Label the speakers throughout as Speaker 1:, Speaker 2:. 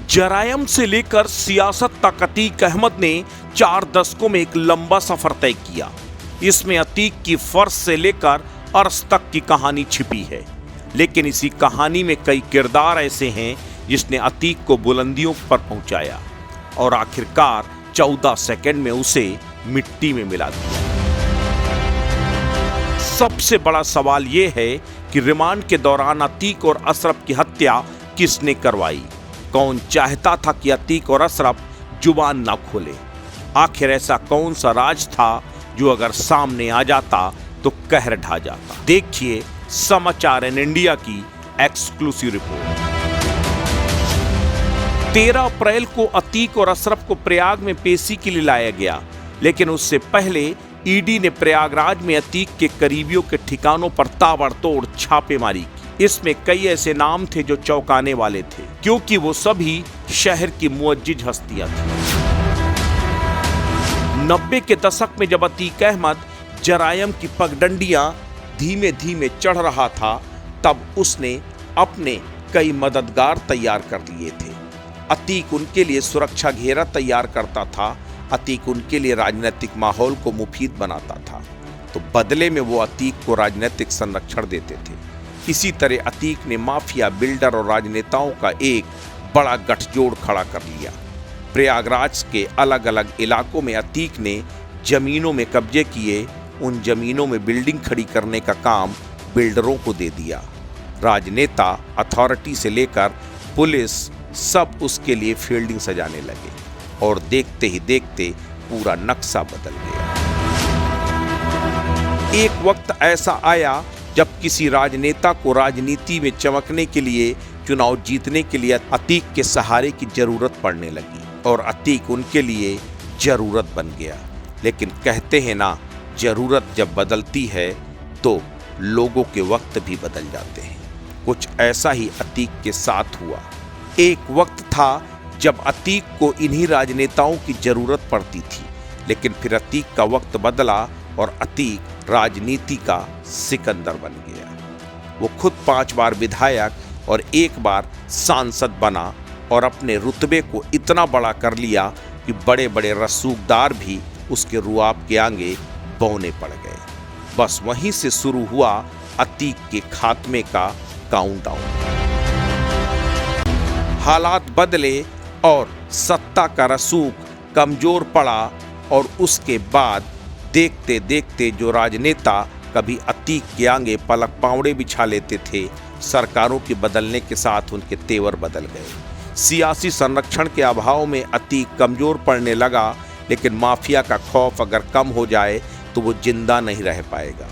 Speaker 1: जरायम से लेकर सियासत तक अतीक अहमद ने 4 दशकों में एक लंबा सफर तय किया। इसमें अतीक की फर्श से लेकर अर्श तक की कहानी छिपी है, लेकिन इसी कहानी में कई किरदार ऐसे हैं जिसने अतीक को बुलंदियों पर पहुंचाया और आखिरकार 14 सेकंड में उसे मिट्टी में मिला दिया। सबसे बड़ा सवाल यह है कि रिमांड के दौरान अतीक और अशरफ की हत्या किसने करवाई? कौन चाहता था कि अतीक और अशरफ जुबान ना खोले? आखिर ऐसा कौन सा राज था जो अगर सामने आ जाता तो कहर ढा जाता? देखिए समाचार इन इंडिया की एक्सक्लूसिव रिपोर्ट। 13 अप्रैल को अतीक और अशरफ को प्रयाग में पेशी के लिए लाया गया, लेकिन उससे पहले ईडी ने प्रयागराज में अतीक के करीबियों के ठिकानों पर ताबड़तोड़ छापेमारी की। इसमें कई ऐसे नाम थे जो चौंकाने वाले थे, क्योंकि वो सभी शहर की मुअज्जिज हस्तियां थी। 90 के दशक में जब अतीक अहमद जरायम की पगडंडियां धीमे धीमे चढ़ रहा था, तब उसने अपने कई मददगार तैयार कर लिए थे। अतीक उनके लिए सुरक्षा घेरा तैयार करता था, अतीक उनके लिए राजनीतिक माहौल को मुफीद बनाता था, तो बदले में वो अतीक को राजनीतिक संरक्षण देते थे। इसी तरह अतीक ने माफिया, बिल्डर और राजनेताओं का एक बड़ा गठजोड़ खड़ा कर लिया। प्रयागराज के अलग अलग इलाकों में अतीक ने जमीनों में कब्जे किए। उन जमीनों में बिल्डिंग खड़ी करने का काम बिल्डरों को दे दिया। राजनेता, अथॉरिटी से लेकर पुलिस सब उसके लिए फील्डिंग सजाने लगे और देखते ही देखते पूरा नक्शा बदल गया। एक वक्त ऐसा आया जब किसी राजनेता को राजनीति में चमकने के लिए, चुनाव जीतने के लिए अतीक के सहारे की जरूरत पड़ने लगी और अतीक उनके लिए जरूरत बन गया। लेकिन कहते हैं ना, जरूरत जब बदलती है तो लोगों के वक्त भी बदल जाते हैं। कुछ ऐसा ही अतीक के साथ हुआ। एक वक्त था जब अतीक को इन्हीं राजनेताओं की जरूरत पड़ती थी, लेकिन फिर अतीक का वक्त बदला और अतीक राजनीति का सिकंदर बन गया। वो खुद 5 बार विधायक और 1 बार सांसद बना और अपने रुतबे को इतना बड़ा कर लिया कि बड़े बड़े रसूखदार भी उसके रुआब के आगे बौने पड़ गए। बस वहीं से शुरू हुआ अतीक के खात्मे का काउंटडाउन। हालात बदले और सत्ता का रसूख कमजोर पड़ा और उसके बाद देखते देखते जो राजनेता कभी अतीक के आगे पलक पावड़े बिछा लेते थे, सरकारों के बदलने के साथ उनके तेवर बदल गए। सियासी संरक्षण के अभाव में अतीक कमजोर पड़ने लगा, लेकिन माफिया का खौफ अगर कम हो जाए तो वो जिंदा नहीं रह पाएगा।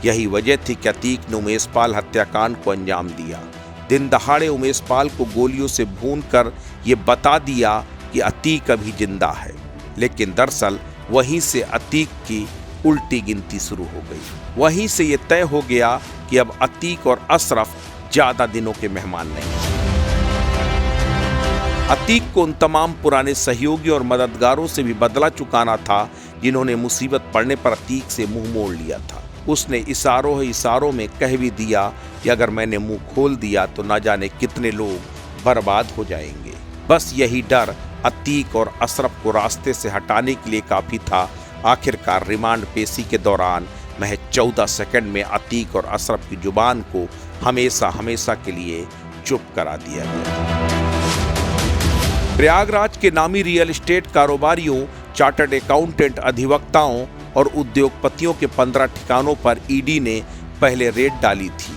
Speaker 1: यही वजह थी कि अतीक ने उमेशपाल हत्याकांड को अंजाम दिया। दिन दहाड़े उमेशपाल को गोलियों से भूनकर ये बता दिया कि अतीक अभी जिंदा है, लेकिन दरअसल वहीं से अतीक की उल्टी गिनती शुरू हो गई। वहीं से ये तय हो गया कि अब अतीक और अशरफ ज्यादा दिनों के मेहमान नहीं। अतीक को उन तमाम पुराने सहयोगी और मददगारों से भी बदला चुकाना था जिन्होंने मुसीबत पड़ने पर अतीक से मुंह मोड़ लिया था। उसने इशारों में कह भी दिया कि अगर मैंने मुंह खोल दिया तो न जाने कितने लोग बर्बाद हो जाएंगे। बस यही डर अतीक और अशरफ को रास्ते से हटाने के लिए काफी था। आखिरकार रिमांड पेशी के दौरान महज 14 सेकंड में अतीक और अशरफ की जुबान को हमेशा हमेशा के लिए चुप करा दिया गया। प्रयागराज के नामी रियल एस्टेट कारोबारियों, चार्टर्ड अकाउंटेंट, अधिवक्ताओं और उद्योगपतियों के 15 ठिकानों पर ईडी ने पहले रेड डाली थी।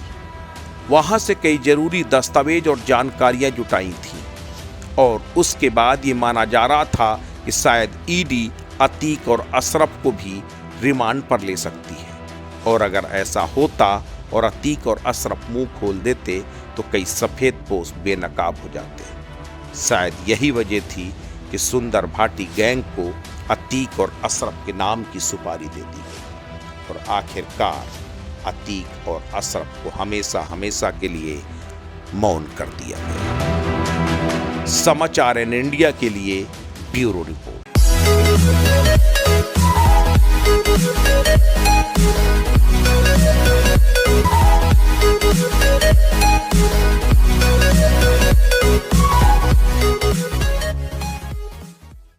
Speaker 1: वहां से कई जरूरी दस्तावेज और जानकारियां जुटाई थी और उसके बाद ये माना जा रहा था कि शायद ईडी अतीक और अशरफ को भी रिमांड पर ले सकती है, और अगर ऐसा होता और अतीक और अशरफ मुंह खोल देते तो कई सफेद पोश बेनकाब हो जाते। शायद यही वजह थी कि सुंदर भाटी गैंग को अतीक और अशरफ के नाम की सुपारी दे दी गई और आखिरकार अतीक और अशरफ को हमेशा हमेशा के लिए मौन कर दिया गया। समाचार इन इंडिया के लिए ब्यूरो रिपोर्ट।